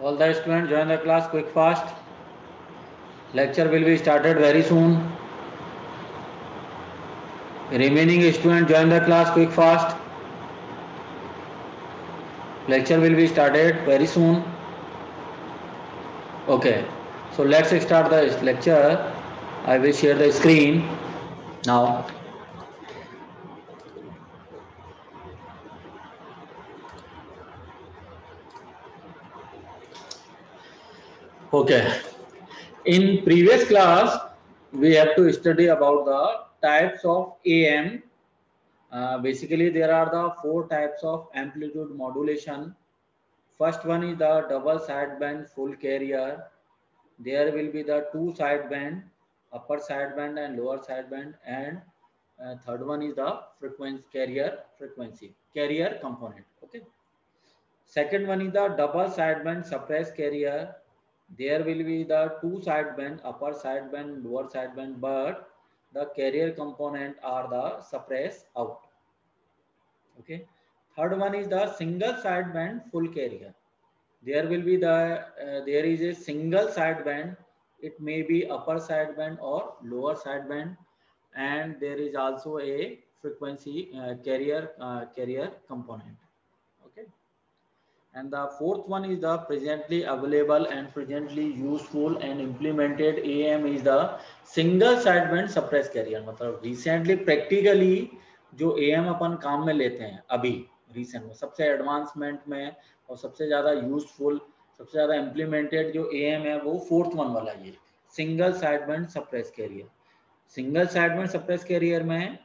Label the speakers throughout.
Speaker 1: All the students join the class quick fast. Lecture will be started very soon. Remaining students join the class quick fast. Lecture will be started very soon. Okay, so let's start the lecture. I will share the screen now. Okay, in previous class we have to study about the types of AM. Basically there are the 4 types of amplitude modulation. First one is the double sideband full carrier. There will be the 2 sideband, upper sideband and lower sideband, and third one is the carrier component. Okay. Second one is the double sideband suppressed carrier. There will be the 2 sideband, upper sideband, lower sideband, but the carrier component are the suppressed out. Okay. Third one is the single sideband full carrier. There will be there is a single sideband. It may be upper sideband or lower sideband, and there is also a frequency carrier component. Okay. And the fourth one is the presently available and presently useful and implemented AM is the single sideband suppressed carrier. मतलब recently practically जो AM अपन काम में लेते हैं अभी recent में सबसे advancement में और सबसे ज़्यादा यूजफुल सबसे ज़्यादा इम्प्लीमेंटेड जो AM है वो फोर्थ वन वाला ये single sideband suppress carrier. Single sideband suppress carrier में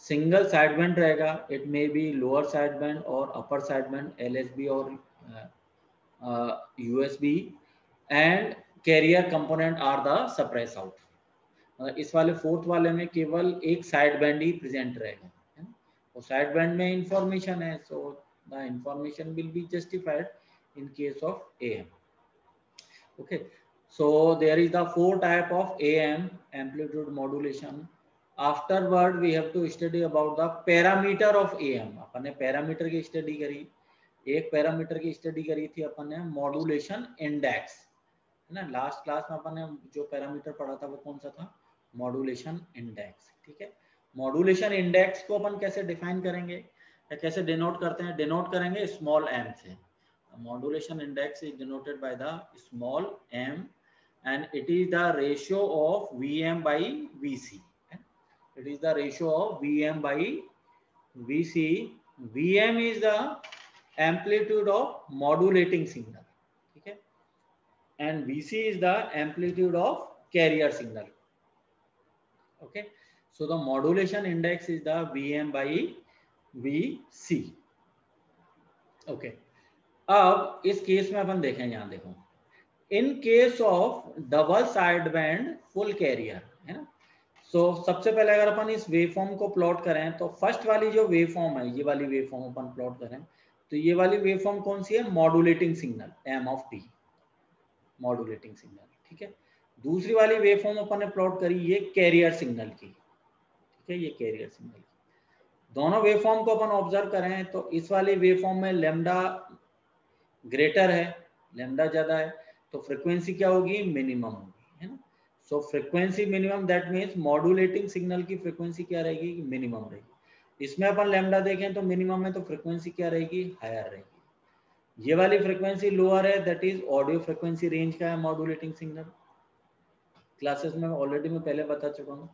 Speaker 1: सिंगल साइडबैंड रहेगा. It may be lower sideband और अपर साइडबैंड LSB और USB and carrier component are the suppress out. इस वाले फोर्थ वाले में केवल एक साइड बैंड ही प्रेजेंट रहेगा. और साइड बैंड में इंफॉर्मेशन है, so the information will be justified in case of AM. Okay, so there is the 4 type of AM amplitude modulation. Afterward we have to study about the parameter of AM. अपन ने parameter की study करी. एक parameter की study करी थी अपन ने modulation index, है ना. लास्ट क्लास में अपन ने जो पैरामीटर पढ़ा था वो कौन सा था? Modulation index. ठीक है. मॉड्यूलेशन इंडेक्स को अपन कैसे डिफाइन करेंगे या कैसे डिनोट करते हैं? डिनोट करेंगे स्मॉल m से. Modulation index is denoted by the small m and it is the ratio of Vm by Vc. It is the ratio of Vm by Vc. Vm is the amplitude of modulating signal, okay, and Vc is the amplitude of carrier signal. Okay, so the modulation index is the Vm by Vc. Okay, अब इस case में अपन देखें, यहां देखो, in case of double side band full carrier, है ना. सो सबसे पहले अगर अपन इस वेवफॉर्म को प्लॉट करें तो फर्स्ट वाली जो वेवफॉर्म है, ये वाली वेवफॉर्म अपन प्लॉट करें तो ये वाली वेवफॉर्म कौन सी है? Modulating signal m of t, modulating signal. ठीक है. दूसरी वाली वेवफॉर्म अपन ने प्लॉट करी ये कैरियर सिग्नल की. ठीक है, ये कैरियर सिग्नल की. दोनों वेवफॉर्म को अपन ऑब्जर्व करें तो इस वाली वेवफॉर्म में लेमडा ग्रेटर है, लेमडा ज्यादा है, तो फ्रीक्वेंसी क्या होगी? मिनिमम होगी, है ना. So frequency minimum, that means modulating signal की फ्रीक्वेंसी क्या रहेगी? मिनिमम रहेगी. इसमें अपन लेमडा देखें तो मिनिमम में, तो फ्रीक्वेंसी क्या रहेगी? हायर रहेगी. ये वाली फ्रीक्वेंसी लोअर है, that is audio frequency range का है मॉड्यूलेटिंग सिग्नल. क्लासेस में ऑलरेडी मैं पहले बता चुका हूँ.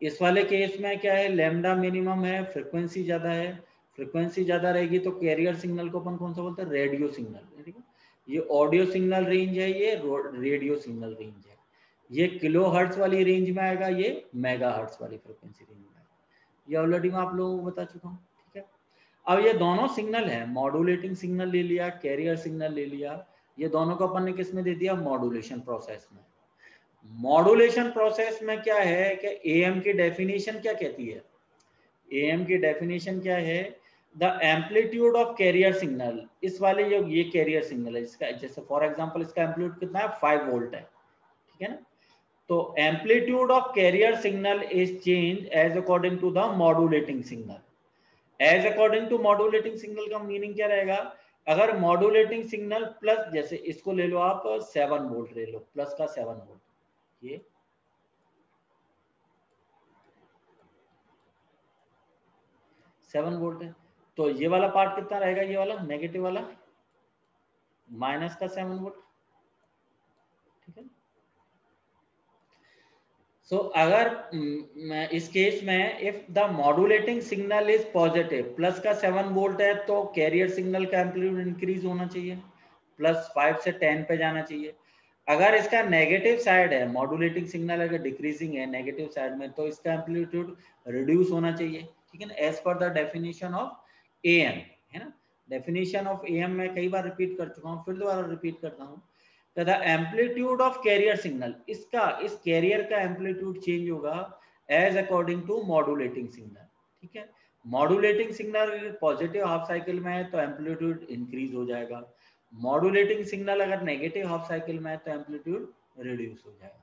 Speaker 1: इस वाले केस में क्या है? लेमडा मिनिमम है, फ्रीक्वेंसी ज्यादा है. फ्रीक्वेंसी ज्यादा रहेगी तो कैरियर सिग्नल को अपन कौन सा बोलते हैं? Radio signal. ठीक है. ये ऑडियो सिग्नल रेंज है, ये रेडियो सिग्नल रेंज है. ये किलो हर्ट्ज वाली रेंज में आएगा, ये मेगा हर्ट्ज वाली फ्रीक्वेंसी रेंज में आएगा. ये ऑलरेडी मैं आप लोगों को बता चुका हूँ. ठीक है. अब ये दोनों सिग्नल है, मॉड्यूलेटिंग सिग्नल ले लिया, कैरियर सिग्नल ले लिया. ये दोनों को अपन ने किस में दे दिया? मॉड्यूलेशन प्रोसेस में. मॉड्यूलेशन प्रोसेस में क्या है कि AM की डेफिनेशन क्या कहती है? AM की डेफिनेशन क्या है? The amplitude of carrier signal. इस वाले जो ये कैरियर सिग्नल है, इसका जैसे फॉर एग्जांपल इसका एम्पलीट्यूड कितना है? 5 वोल्ट है. ठीक है ना. तो amplitude of carrier signal is change as according to the modulating signal. As according to modulating signal का मीनिंग क्या रहेगा? अगर मॉड्यूलेटिंग सिग्नल प्लस, जैसे इसको ले लो आप 7 वोल्ट ले लो, प्लस का 7 वोल्ट, ये 7 वोल्ट है, तो ये वाला पार्ट कितना रहेगा, ये वाला नेगेटिव वाला माइनस का 7 वोल्ट, ठीक है। सो अगर इस केस में if the modulating signal is positive, plus का 7 वोल्ट है, तो कैरियर सिग्नल का एम्पलीट्यूड इंक्रीज होना चाहिए, प्लस 5 से 10 पे जाना चाहिए। अगर इसका नेगेटिव साइड है, मॉड्यूलेटिंग सिग्नल अगर डिक्रीजिंग है नेगेटिव साइड में, तो इसका एम्पलीट्यूड रिड्यूस होना चाहिए, ठीक है ना, as per the definition of am, है ना। डेफिनेशन ऑफ एएम मैं कई बार रिपीट कर चुका हूँ, फिर दोबारा रिपीट करता हूँ। The amplitude of carrier signal, इसका इस कैरियर का एम्पलीट्यूड चेंज होगा as according to modulating signal, ठीक है। Modulating signal positive half cycle में है तो एम्पलीट्यूड इंक्रीज हो जाएगा, मॉड्यूलेटिंग सिग्नल अगर नेगेटिव हाफ साइकिल में है तो एम्पलीट्यूड रिड्यूस हो जाएगा।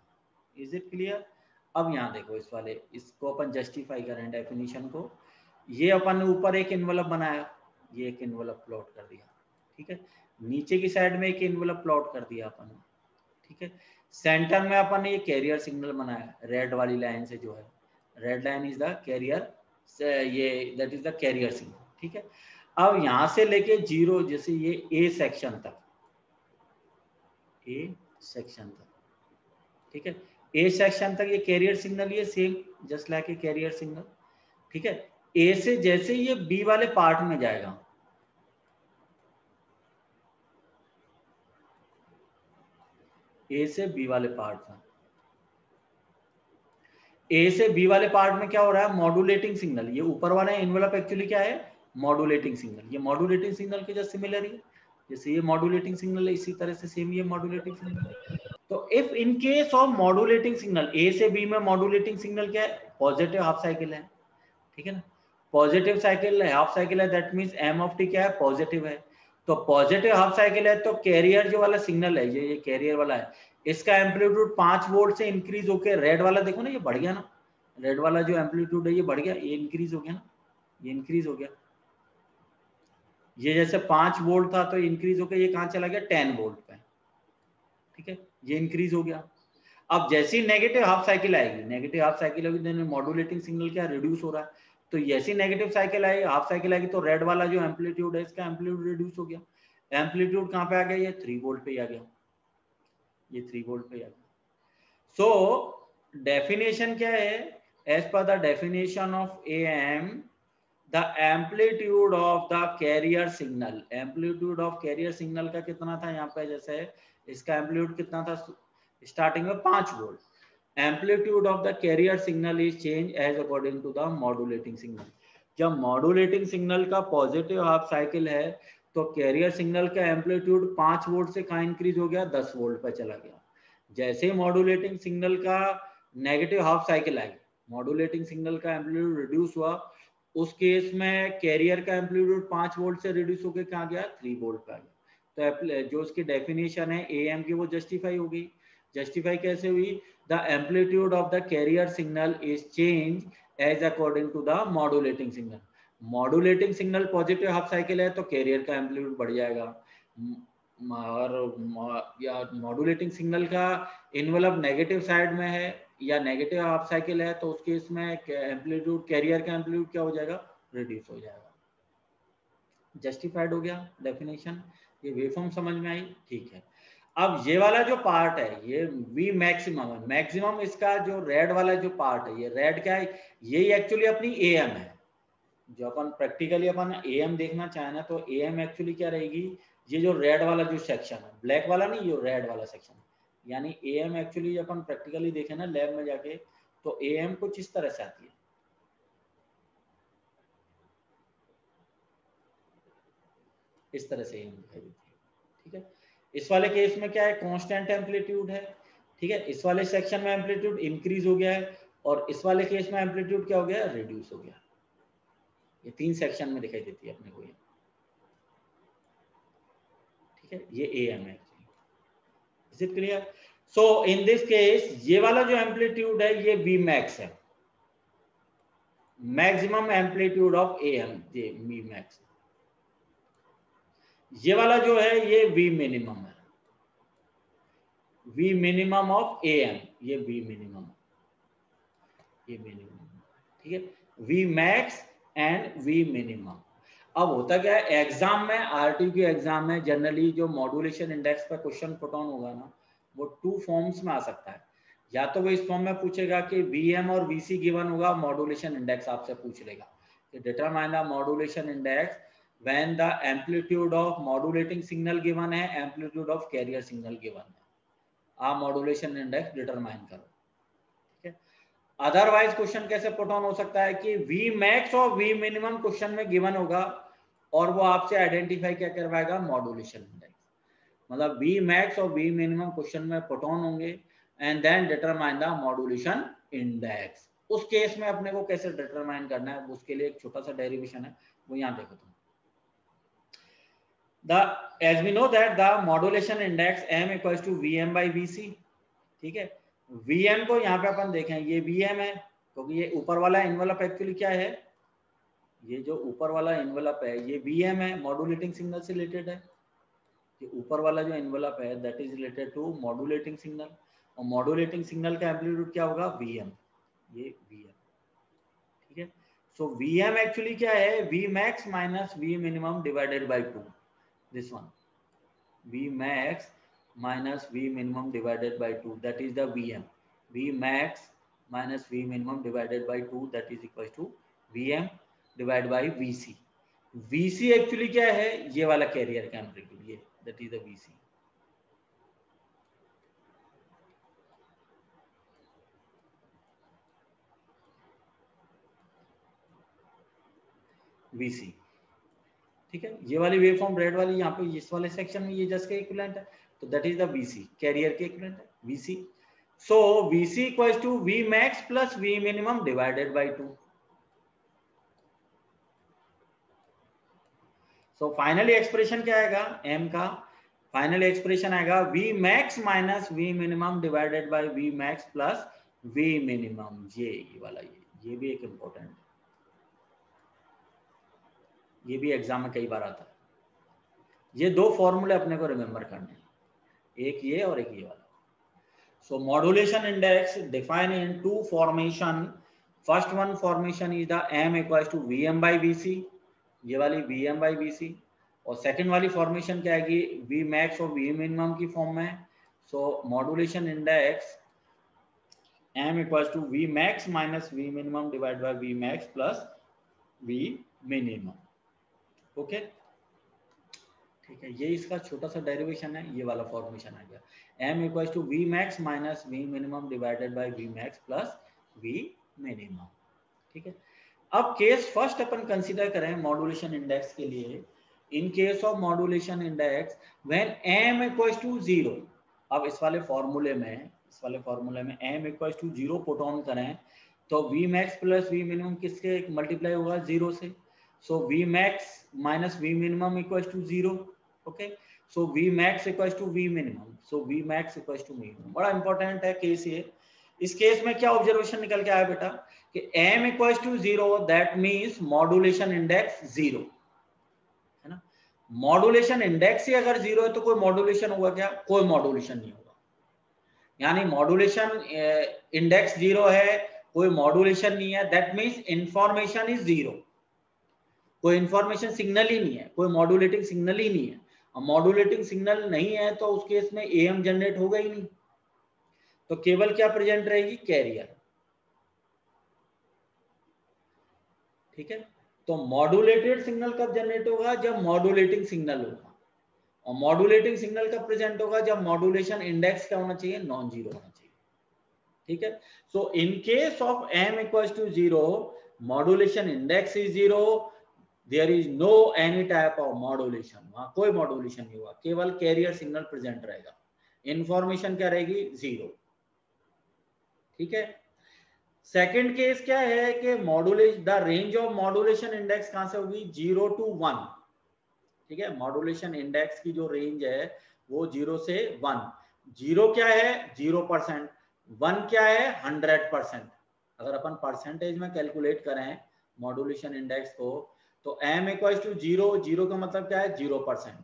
Speaker 1: Is it clear? अब यहाँ देखो इस वाले, इसको अपन जस्टिफाई करें डेफिनेशन को। ये अपन ने ऊपर एक इन्वेलप बनाया, ये एक इन्वेलप प्लॉट कर दिया, ठीक है। नीचे की साइड में एक इन्वेलप प्लॉट कर दिया अपन ने, ठीक है। सेंटर में अपन ने ये कैरियर सिग्नल बनाया रेड वाली लाइन से, जो है red line is the carrier, ये that is the carrier signal, ठीक है। अब यहां से लेके 0, जैसे ये ए सेक्शन तक, ए सेक्शन तक, ठीक है, ए सेक्शन तक ये कैरियर सिग्नल, ये same just like a career signal, ठीक है। ए से जैसे ये बी वाले पार्ट में जाएगा, ए से बी वाले पार्ट में, ए से बी वाले पार्ट में क्या हो रहा है, मॉड्यूलेटिंग सिग्नल, ये ऊपर वाला एनवेलप एक्चुअली क्या है, मॉड्यूलेटिंग सिग्नल, ये मॉड्यूलेटिंग सिग्नल के जस्ट सिमिलर है, जैसे ये मॉड्यूलेटिंग सिग्नल है इसी तरह से सेम ये मॉड्यूलेटिंग सिग्नल। तो if in case of modulating signal, A से बी में मॉड्यूलेटिंग सिग्नल क्या है, पॉजिटिव हाफ साइकिल है, ठीक है ना, पॉजिटिव साइकिल है, हाफ साइकिल है, that means M of T क्या है, पॉजिटिव है। तो पॉजिटिव हाफ साइकिल है तो कैरियर जो वाला सिग्नल है, ये कैरियर वाला है, इसका एम्पलीट्यूड 5 वोल्ट से इंक्रीज होकर, रेड वाला देखो ना ये बढ़ गया ना, रेड वाला जो एम्पलीट्यूड है ये बढ़ गया, ये इंक्रीज हो गया ना, ये इंक्रीज हो गया, ये जैसे 5 वोल्ट था तो इंक्रीज होकर ये कहां चला गया, 10 वोल्ट पे, ठीक है, ये इंक्रीज हो गया। अब जैसी नेगेटिव हाफ साइकिल आएगी, नेगेटिव हाफ साइकिल होगी, देन मॉड्यूलेटिंग सिग्नल क्या रिड्यूस हो रहा है, तो जैसी नेगेटिव साइकिल आएगी, हाफ साइकिल आएगी, तो रेड वाला जो एम्पलीट्यूड है इसका एम्पलीट्यूड रिड्यूस हो गया, एम्पलीट्यूड कहां पे आ गया, ये 3 वोल्ट पे आ गया, ये 3 वोल्ट पे आ गया। सो डेफिनेशन क्या है, as per the definition of AM, the amplitude of the carrier signal, amplitude of carrier signal का कितना था यहाँ पे, जैसे इसका एम्पलीट्यूड कितना था स्टार्टिंग में 5 volt, amplitude of the carrier signal is change as according to the modulating signal. जब मॉड्यूलेटिंग सिग्नल का पॉजिटिव हाफ साइकिल है तो कैरियर सिग्नल का एम्पलीट्यूड 5 वोल्ट से कहाँ इंक्रीज हो गया, 10 वोल्ट पर चला गया। जैसे ही मॉड्यूलेटिंग सिग्नल का नेगेटिव हाफ साइकिल आई, मॉड्यूलेटिंग सिग्नल का एम्पलीट्यूड रिड्यूस हुआ, उस केस में कैरियर का एम्पलीट्यूड 5 वोल्ट से रिड्यूस होकर कहाँ गया, 3 वोल्ट पे आ गया। तो जो उसकी डेफिनेशन है एएम की वो जस्टिफाई हो गई। जस्टिफाई कैसे हुई, the amplitude of the carrier signal is change as according to the modulating signal. Modulating signal positive half cycle है तो कैरियर का एम्पलीट्यूड बढ़ जाएगा, और या मॉड्यूलेटिंग सिग्नल का इन्वेलप नेगेटिव साइड में है या नेगेटिव हाफ साइकिल है तो उसके इसमें एम्पलीट्यूड, कैरियर का एम्पलीट्यूड क्या हो जाएगा, रिड्यूस हो जाएगा। जस्टिफाइड हो गया डेफिनेशन, ये वेवफॉर्म समझ में आई, ठीक है। अब ये वाला जो पार्ट है ये वी मैक्सिमम है, मैक्सिमम इसका जो रेड वाला जो पार्ट है, ये रेड क्या है, ये एक्चुअली अपनी एएम है। जो अपन प्रैक्टिकली अपन एएम देखना चाहे ना तो एएम एक्चुअली क्या रहेगी, ये जो रेड वाला जो सेक्शन है, ब्लैक वाला नहीं, ये रेड वाला सेक्शन, यानी एएम एक्चुअली अपन प्रैक्टिकली देखे ना लैब में जाके, तो एएम कुछ इस तरह से आती है, इस तरह से एएम दिखाई देती है, ठीक है। इस वाले केस में क्या है, कांस्टेंट एम्पलीट्यूड है, ठीक है, इस वाले सेक्शन में एम्पलीट्यूड इंक्रीज हो गया है और इस वाले केस में एम्पलीट्यूड क्या हो गया, रिड्यूस हो गया। ये 3 सेक्शन में दिखाई देती है अपने को, ये ठीक है, ये एएम है। Is it clear? So in this case ये वाला जो एम्पलीट्यूड है ये वी मैक्स है, मैक्सिमम एम्पलीट्यूड ऑफ एएम, ये वी मैक्स। ये वाला जो है ये वी मिनिमम है, वी मिनिमम ऑफ AM, ये वी मिनिमम, ये मिनिमम, ठीक है, V max and V minimum. अब होता क्या है एग्जाम में, आरटी के एग्जाम में जनरली जो मॉड्यूलेशन इंडेक्स पर क्वेश्चन पुट ऑन होगा ना, वो 2 फॉर्म्स में आ सकता है। या तो वो इस फॉर्म में पूछेगा कि वीएम और वीसी गिवन होगा, मॉड्यूलेशन इंडेक्स आपसे पूछ लेगा कि determine the modulation index when the amplitude of modulating signal given है, amplitude of carrier signal given है, आप मॉड्यूलेशन इंडेक्स डिटरमाइन करो। ठीक है, अदरवाइज क्वेश्चन कैसे पुट ऑन हो सकता है कि वी मैक्स और वी मिनिमम क्वेश्चन में गिवन होगा और वो आपसे आइडेंटिफाई क्या करवाएगा, मॉड्यूलेशन इंडेक्स। मतलब वी मैक्स और वी मिनिमम क्वेश्चन में पुट ऑन होंगे and then determine the modulation index. उस केस में अपने को कैसे डिटरमाइन करना है, उसके लिए एक छोटा सा डेरिवेशन है, वो यहाँ देखो तुम। as we know that the modulation index m equals to vm by vc, ठीक है, vm को यहाँ पे अपन देखें, ये vm है क्योंकि ये ऊपर वाला एनवेलप एक्चुअली क्या है, ये जो ऊपर वाला एनवेलप है ये vm है, मॉड्यूलेटिंग सिग्नल से रिलेटेड है। ये ऊपर वाला जो एनवेलप है that is related to modulating signal, और मॉड्यूलेटिंग सिग्नल का एम्पलीट्यूड क्या होगा, vm, ये vm, ठीक है। सो vm एक्चुअली क्या है, v max minus v minimum divided by 2, this one, v max minus v minimum divided by 2, that is the vm, v max minus v minimum divided by 2, that is equals to vm divided by vc। vc actually क्या है, ये वाला career का amplitude, ये that is the vc। vc, ठीक है, ये वाली वेव फॉर्म रेड वाली यहाँ पे इस वाले सेक्शन में ये जस्ट के इक्विवेलेंट है, तो that is the vc, carrier के इक्विवेलेंट है vc। So vc equals to v max plus v minimum divided by 2। So finally expression क्या आएगा, m का फाइनल एक्सप्रेशन आएगा v max minus v minimum divided by v max plus v minimum, ये वाला, ये भी एक इंपॉर्टेंट है, ये भी एग्जाम में कई बार आता है। ये दो फॉर्मूले अपने को रिमेंबर करने हैं, एक ये और एक ये वाला। So modulation index define in 2 formation. First one formation is the m equals to vm by vc, ये वाली vm by vc, और सेकंड वाली फॉर्मेशन क्या आएगी, v max और v minimum की फॉर्म में। So modulation index m equals to v max minus v minimum divide by v max plus v minimum। Okay, ठीक है, ये इसका छोटा सा डेरिवेशन है, ये वाला फॉर्मेशन आ गया m equals to v max minus v minimum divided by v max plus v minimum। ठीक है, अब केस फर्स्ट अपन कंसीडर करें मॉड्यूलेशन इंडेक्स के लिए। In case of modulation index when m equals to 0, अब इस वाले फॉर्मूले में m equals to 0 put on करें तो v max plus v minimum किसके मल्टीप्लाई होगा, 0 से। So V max minus V minimum equals to 0. Okay. So V max equals to V minimum. So V max equals to minimum. बड़ा important है case ये। इस case में क्या observation निकल के आया बेटा कि m equals to 0, that means modulation index 0 है ना। मॉड्यूलेशन इंडेक्स ही अगर 0 है तो कोई मॉड्यूलेशन होगा क्या, कोई मॉड्यूलेशन नहीं होगा। यानी मॉड्यूलेशन इंडेक्स 0 है, कोई मॉड्यूलेशन नहीं है, दैट मीन्स इंफॉर्मेशन इज 0, कोई इंफॉर्मेशन सिग्नल ही नहीं है, कोई मॉड्यूलेटिंग सिग्नल ही नहीं है। और मॉड्यूलेटिंग सिग्नल नहीं है तो उस केस में एएम जनरेट होगा ही नहीं, तो केवल क्या प्रेजेंट रहेगी, कैरियर। ठीक है, तो मॉड्यूलेटेड सिग्नल कब जनरेट होगा, जब मॉड्यूलेटिंग सिग्नल होगा, और मॉड्यूलेटिंग सिग्नल कब प्रेजेंट होगा, जब मॉड्यूलेशन इंडेक्स क्या होना चाहिए, नॉन जीरो होना चाहिए। ठीक है, so in case of m equals to 0, modulation index is 0, there is no any type of modulation, वहां कोई मॉड्यूलेशन नहीं हुआ, केवल कैरियर सिग्नल प्रेजेंट रहेगा, इंफॉर्मेशन क्या रहेगी, 0। ठीक है, सेकंड केस क्या है कि modulation, the range of modulation index कहां से होगी, 0 to 1। ठीक है, मॉड्यूलेशन इंडेक्स की जो रेंज है वो 0 से 1। 0 क्या है, 0%, 1 क्या है, 100%। अगर अपन परसेंटेज में कैलकुलेट करें मॉड्यूलेशन इंडेक्स को तो m इक्वल्स टू 0, 0 का मतलब क्या है, 0%।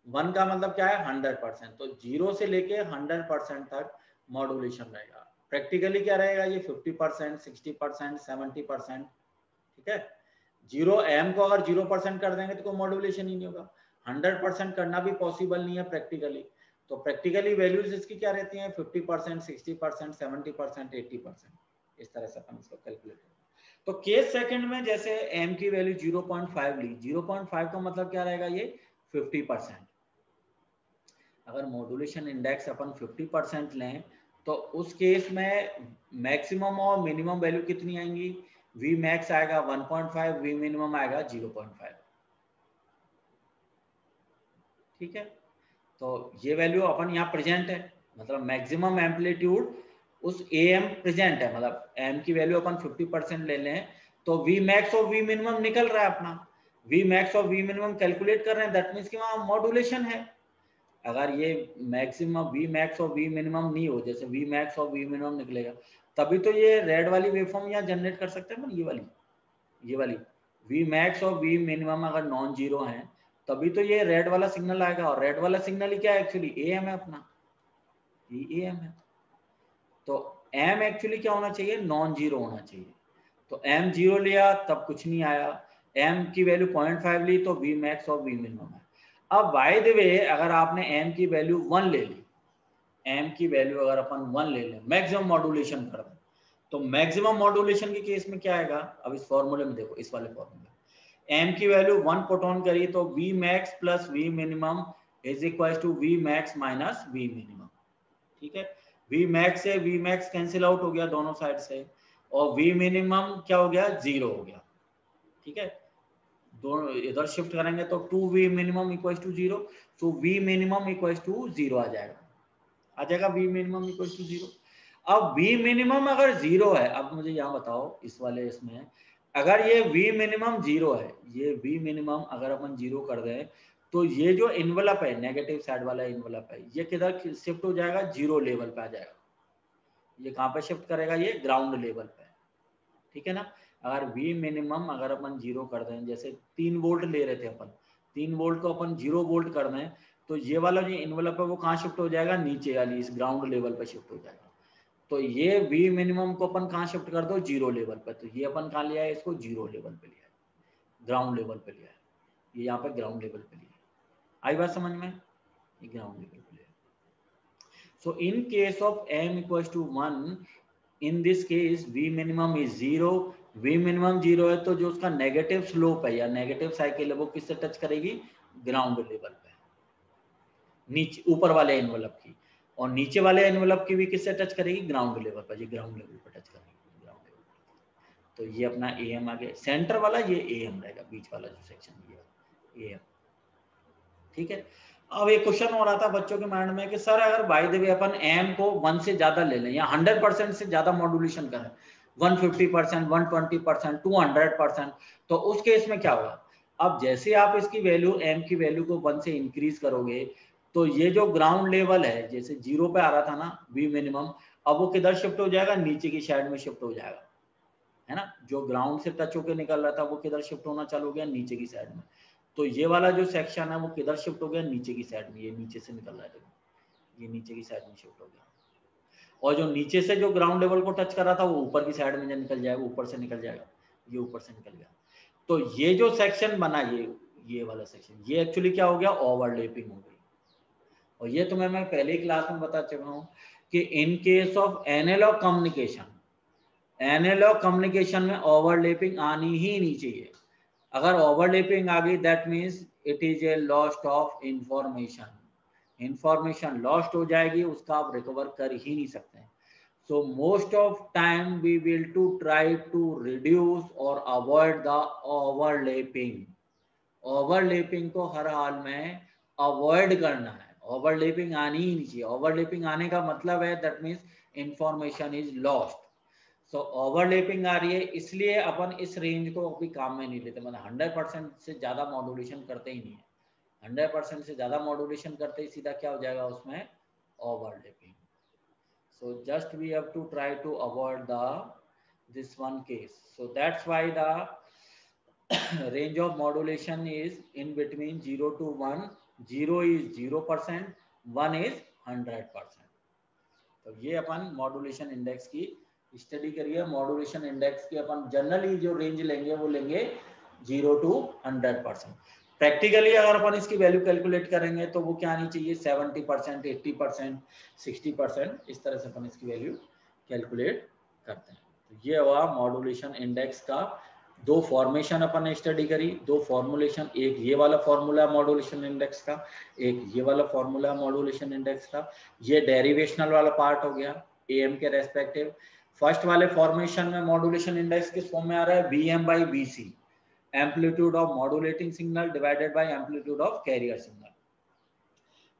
Speaker 1: 1 का मतलब क्या है 100%, तो 0 से लेके 100% तक मॉड्यूलेशन रहेगा। प्रैक्टिकली क्या रहेगा ये 50%, 60%, 70%, ठीक है। 0 एम को अगर 0% कर देंगे तो कोई मॉड्यूलेशन ही नहीं होगा। 100% करना भी पॉसिबल नहीं है प्रैक्टिकली। तो प्रैक्टिकली वैल्यूज इसकी क्या रहती हैं 50%, 60%, 70%, 80%, इस तरह से अपन इसको कैलकुलेट करें। तो केस सेकंड में जैसे एम की वैल्यू 0.5 ली, 0.5 का मतलब क्या रहेगा ये 50%। अगर मॉड्यूलेशन इंडेक्स अपन 50% लें तो उस केस में मैक्सिमम और मिनिमम वैल्यू कितनी आएंगी, वी मैक्स आएगा 1.5, वी मिनिमम आएगा 0.5, ठीक है। तो ये वैल्यू अपन यहाँ प्रेजेंट है, मतलब मैक्सिमम एम्पलीट्यूड उस एम प्रेजेंट है, मतलब एम की वैल्यू अपन 50% ले लें तो वी मैक्स और वी मिनिमम निकल रहा है अपना। वी मैक्स और वी मिनिमम कैलकुलेट कर रहे हैं, दैट मीन्स कि वहाँ मॉड्यूलेशन है। अगर ये मैक्सिमम वी मैक्स और वी मिनिमम नहीं हो, जैसे वी मैक्स और वी मिनिमम निकलेगा, तभी तो ये रेड वाली वेवफॉर्म यहाँ जनरेट कर सकते हैं। ये वाली वी मैक्स और वी मिनिमम अगर नॉन जीरो है तभी तो ये रेड वाला सिग्नल आएगा, और रेड वाला सिग्नल ही क्या है एक्चुअली एम है अपना, ये एम है। तो एम एक्चुअली क्या होना चाहिए, नॉन जीरो होना चाहिए। तो एम जीरो लिया तब कुछ नहीं आया, एम की वैल्यू 0.5 ली तो वी मैक्स और वी मिनिमम है। अब बाय द वे अगर आपने एम की वैल्यू 1 ले ली, एम की वैल्यू अगर अपन 1 ले लें, मैक्सिमम मॉड्यूलेशन कर दें, तो मैक्सिमम मॉड्यूलेशन के केस में क्या आएगा, अब इस फॉर्मूले में देखो, इस वाले फॉर्मूले एम की वैल्यू 1 पुट ऑन करिए तो V max plus V minimum is equal to V max minus V minimum, ठीक है। वी मैक्स से वी मैक्स कैंसिल आउट हो गया दोनों साइड से, और वी मिनिमम क्या हो गया, 0 हो गया, ठीक है। दोनों इधर शिफ्ट करेंगे तो 2v मिनिमम इक्वल टू 0, तो v मिनिमम इक्वल टू 0 आ जाएगा v मिनिमम इक्वल टू 0। अब v मिनिमम अगर 0 है, अब मुझे यहाँ बताओ इस वाले इसमें अगर ये v मिनिमम 0 है, ये v मिनिमम अगर अपन 0 कर दें तो ये जो इन्वेलप है, नेगेटिव साइड वाला इन्वेलप है, ये किधर शिफ्ट हो जाएगा, 0 लेवल पे आ जाएगा। ये कहाँ पे शिफ्ट करेगा, ये ग्राउंड लेवल पे, ठीक है ना। अगर V मिनिमम अगर अपन 0 कर दें, जैसे 3 वोल्ट ले रहे थे अपन, 3 वोल्ट को अपन 0 वोल्ट कर दें तो ये वाला जो इन्वेलप है वो कहाँ शिफ्ट हो जाएगा, नीचे वाली इस ग्राउंड लेवल पे शिफ्ट हो जाएगा। तो ये V मिनिमम को अपन कहाँ शिफ्ट कर दो, 0 लेवल पे, तो ये अपन कहाँ लिया है, इसको 0 लेवल पे लिया है, ग्राउंड लेवल पे लिया है, ये यहाँ पे ग्राउंड लेवल पे लिया है। आई बात समझ में, ये ग्राउंड लेवल पे लिया है। So in case of m equals to 1, in this case v minimum is 0, v minimum 0 है तो जो उसका नेगेटिव स्लोप है या नेगेटिव साइकिल है वो किससे टच करेगी, ग्राउंड लेवल पे, नीचे ऊपर वाले एनवलप की, और नीचे वाले एनवलप की भी किससे टच करेगी, ग्राउंड लेवल पर, ये ग्राउंड लेवल पर टच करेगी, ग्राउंड लेवल पर। तो ये अपना am आ गया, सेंटर वाला ये am रहेगा, बीच वाला जो सेक्शन ये am, ठीक है। अब एक क्वेश्चन हो रहा था बच्चों के माइंड में कि सर अगर बाय द वे अपन एम को 1 से ज्यादा ले लें या 100% से ज्यादा मॉड्यूलेशन करें, 150%, 120%, 200%, तो उस केस में क्या होगा। अब जैसे आप इसकी वैल्यू एम की वैल्यू को 1 से इंक्रीज करोगे तो ये जो ग्राउंड लेवल है, जैसे 0 पे आ रहा था ना वी मिनिमम, अब वो किधर शिफ्ट हो जाएगा, नीचे की साइड में शिफ्ट हो जाएगा, है ना। जो ग्राउंड से टच होकर निकल रहा था वो किधर शिफ्ट होना चालू हो गया, नीचे की साइड में। तो ये वाला जो सेक्शन है वो किधर शिफ्ट हो गया, नीचे की साइड में, ये नीचे से निकल रहा है, ये नीचे की साइड में शिफ्ट हो गया। और जो नीचे से जो ग्राउंड लेवल को टच कर रहा था वो ऊपर की साइड में निकल जाएगा, ऊपर से निकल जाएगा, ये ऊपर से निकल गया। तो ये जो सेक्शन बना, ये वाला सेक्शन, ये एक्चुअली क्या हो गया, ओवरलैपिंग हो गई। और ये तुम्हें मैं पहले ही क्लास में बता चुका हूँ कि in case of analogue communication, analogue communication में ओवरलैपिंग आनी ही नहीं चाहिए। अगर ओवरलैपिंग आ गई that means it is a lost of information, information lost हो जाएगी, उसका आप रिकवर कर ही नहीं सकते। So most of time we will to try to reduce और अवॉइड द ओवरलैपिंग। ओवरलैपिंग को हर हाल में अवॉइड करना है, ओवरलैपिंग आनी ही नहीं चाहिए। ओवरलैपिंग आने का मतलब है that means information is lost. So overlapping आ रही है, इसलिए अपन इस रेंज को अभी काम में नहीं लेते, मतलब 100% से ज्यादा मॉड्यूलेशन करते ही नहीं है। 100% से ज्यादा मॉड्यूलेशन करते ही सीधा क्या हो जाएगा उसमें, overlapping. So just we have to try to avoid the this one case. So that's why the range of modulation is in between 0 to 1 0 is 0%, 1 is 100%। तो ये अपन मॉड्यूलेशन इंडेक्स की स्टडी करिए। मॉड्यूलेशन इंडेक्स की अपन generally जो range लेंगे वो लेंगे 0 to 100%। Practically अगर अपन इसकी वैल्यू कैलकुलेट करेंगे तो वो क्या आनी चाहिए, 70%, 80%, 60%, इस तरह से अपन इसकी वैल्यू कैलकुलेट करते हैं। तो ये हुआ मॉड्यूलेशन इंडेक्स का। दो फॉर्मेशन अपन ने स्टडी करी, दो फॉर्मुलेशन, एक ये वाला फॉर्मूला मॉड्यूलेशन इंडेक्स का, एक ये वाला फॉर्मूला मॉड्यूलेशन इंडेक्स का। ये डेरिवेशनल वाला पार्ट हो गया एम के रेस्पेक्टिव। फर्स्ट वाले फॉर्मेशन में मॉड्यूलेशन इंडेक्स किस फॉर्म में आ रहा है, bm by bc, amplitude of modulating signal divided by amplitude of carrier signal.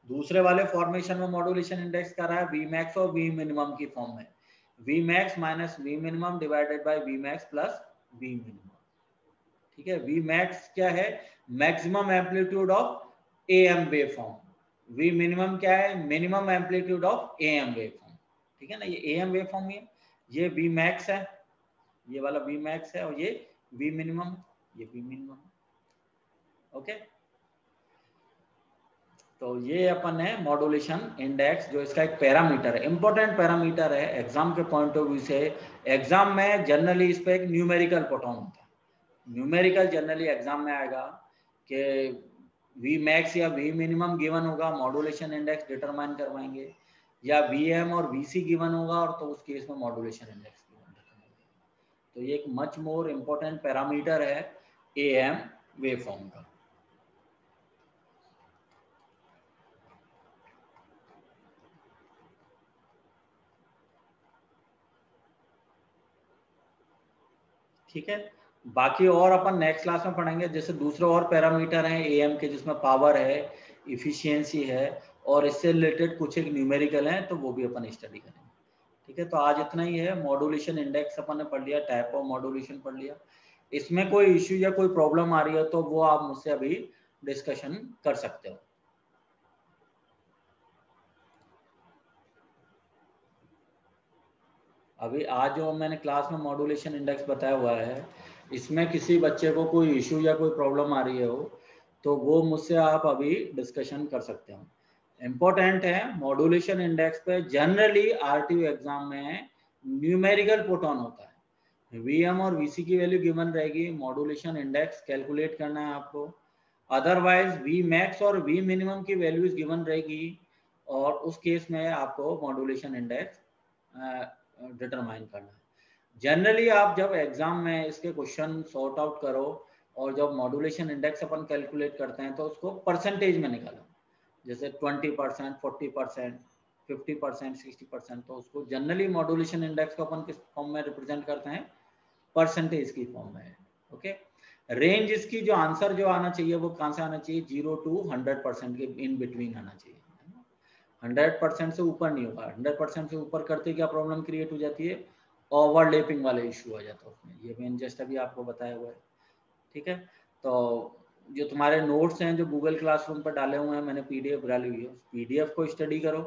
Speaker 1: दूसरे वाले फॉर्मेशन में मॉड्यूलेशन इंडेक्स कर रहा है Vmax और Vminimum की फॉर्म में, Vmax minus Vminimum divided by Vmax plus Vminimum। ठीक है, Vmax क्या है, maximum amplitude of AM wave form, Vminimum क्या है, minimum amplitude of AM wave form. ठीक है ना, ये AM वेव फॉर्म है, ये Vmax है, ये वाला Vmax है, और ये Vminimum, ये Vminimum। ओके, तो ये अपन है मॉड्यूलेशन इंडेक्स, जो इसका एक पैरामीटर है, इंपॉर्टेंट पैरामीटर है एग्जाम के पॉइंट ऑफ व्यू से। एग्जाम में जनरली इस पे एक न्यूमेरिकल पुट ऑन होता है। न्यूमेरिकल जनरली एग्जाम में आएगा कि Vmax या Vminimum गिवन होगा, मॉड्यूलेशन इंडेक्स डिटरमाइन करवाएंगे, या Vm और Vc गिवन होगा, और तो उस केस में मॉड्यूलेशन इंडेक्स गिवन करवाएंगे। तो ये एक मच मोर इम्पोर्टेंट पैरामीटर है AM वेवफॉर्म का। ठीक है, बाकी और अपन नेक्स्ट क्लास में पढ़ेंगे। जैसे दूसरे और पैरामीटर हैं AM के, जिसमें पावर है, इफिशियंसी है, और इससे रिलेटेड कुछ एक न्यूमेरिकल हैं, तो वो भी अपन स्टडी करेंगे। ठीक है, तो आज इतना ही है। मॉड्यूलेशन इंडेक्स अपन ने पढ़ लिया, टाइप ऑफ मॉड्यूलेशन पढ़ लिया। इसमें कोई इश्यू या कोई प्रॉब्लम आ रही है तो वो आप मुझसे अभी डिस्कशन कर सकते हो। अभी आज जो मैंने क्लास में मॉड्यूलेशन इंडेक्स बताया हुआ है, इसमें किसी बच्चे को कोई इशू या कोई प्रॉब्लम आ रही हो तो वो मुझसे आप अभी डिस्कशन कर सकते हो। इम्पोर्टेंट है, मॉड्यूलेशन इंडेक्स पे जनरली आरटीयू एग्जाम में न्यूमेरिकल पुट ऑन होता है। Vm और Vc की वैल्यू गिवन रहेगी, मॉड्यूलेशन इंडेक्स कैलकुलेट करना है आपको। अदरवाइज Vmax और Vminimum की वैल्यूज गिवन रहेगी, और उस केस में आपको मॉड्यूलेशन इंडेक्स डिटरमाइन करना है। जनरली आप जब एग्जाम में इसके क्वेश्चन सॉर्ट आउट करो, और जब मॉड्यूलेशन इंडेक्स अपन कैलकुलेट करते हैं तो उसको परसेंटेज में निकालो, जैसे 20%, 40%, 50%, 60%, तो उसको जनरली मॉड्यूलेशन इंडेक्स को अपन किस फॉर्म में रिप्रेजेंट करते हैं, परसेंटेज की फॉर्म में। ओके, रेंज इसकी जो आंसर जो आना चाहिए वो कहाँ से आना चाहिए, 0 to 100% के इन बिटवीन आना चाहिए। 100% से ऊपर नहीं होगा, 100% से ऊपर करते क्या प्रॉब्लम क्रिएट हो जाती है, ओवरलैपिंग वाला इशू आ जाता है उसमें, ये मैंने जस्ट अभी आपको बताया हुआ है। ठीक है, तो जो तुम्हारे नोट्स हैं जो गूगल क्लासरूम पर डाले हुए हैं, मैंने PDF डाली हुई है, उस PDF को स्टडी करो।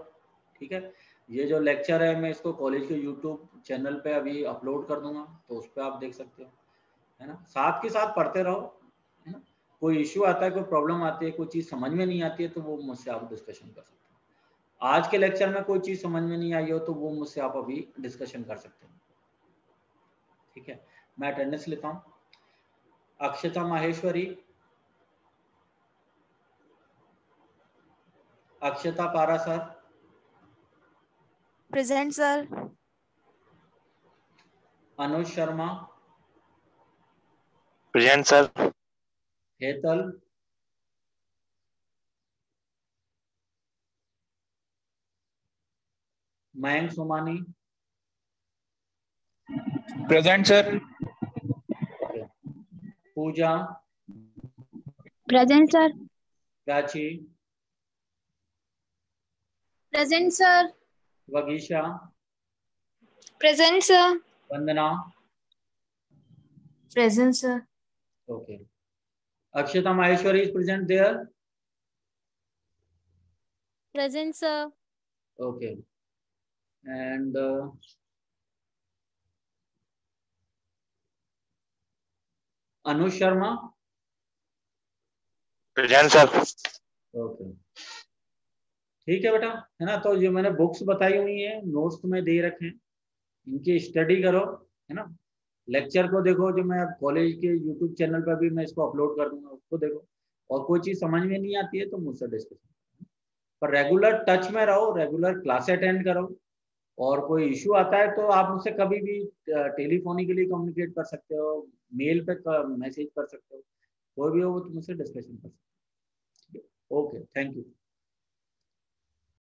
Speaker 1: ठीक है, ये जो लेक्चर है मैं इसको कॉलेज के यूट्यूब चैनल पे अभी अपलोड कर दूंगा, तो उस पर आप देख सकते हो, है ना। साथ के साथ पढ़ते रहो, है ना। कोई इश्यू आता है, कोई प्रॉब्लम आती है, कोई चीज़ समझ में नहीं आती है, तो वो मुझसे आप डिस्कशन कर सकते हो। आज के लेक्चर में कोई चीज़ समझ में नहीं आई हो तो वो मुझसे आप अभी डिस्कशन कर सकते हो। ठीक है, मैं अटेंडेंस लेता हूँ। अक्षता Maheshwari, Akshata Para sir,
Speaker 2: present sir.
Speaker 1: Anuj Sharma,
Speaker 3: present sir.
Speaker 1: Hetal, Mayank Somani,
Speaker 4: present sir.
Speaker 1: Pooja,
Speaker 2: present sir.
Speaker 1: Prachi,
Speaker 2: present sir.
Speaker 1: Vagisha,
Speaker 2: present sir.
Speaker 1: Vandana.
Speaker 2: Present sir.
Speaker 1: Okay. Akshata Maheshwari is present there.
Speaker 2: Present sir.
Speaker 1: Okay. And Anush Sharma,
Speaker 3: present sir.
Speaker 1: Okay, ठीक है बेटा, है ना। तो जो मैंने बुक्स बताई हुई है, नोट्स तुम्हें दे रखे हैं, इनकी स्टडी करो, है ना। लेक्चर को देखो, जो मैं कॉलेज के यूट्यूब चैनल पर भी मैं इसको अपलोड कर दूंगा, उसको देखो। और कोई चीज़ समझ में नहीं आती है तो मुझसे डिस्कशन, पर रेगुलर टच में रहो, रेगुलर क्लास अटेंड करो। और कोई इशू आता है तो आप मुझसे कभी भी टेलीफोनिकली कम्युनिकेट कर सकते हो, मेल पे मैसेज कर सकते हो, कोई भी हो वो तो मुझसे डिस्कशन कर सकते हो। Okay, thank you.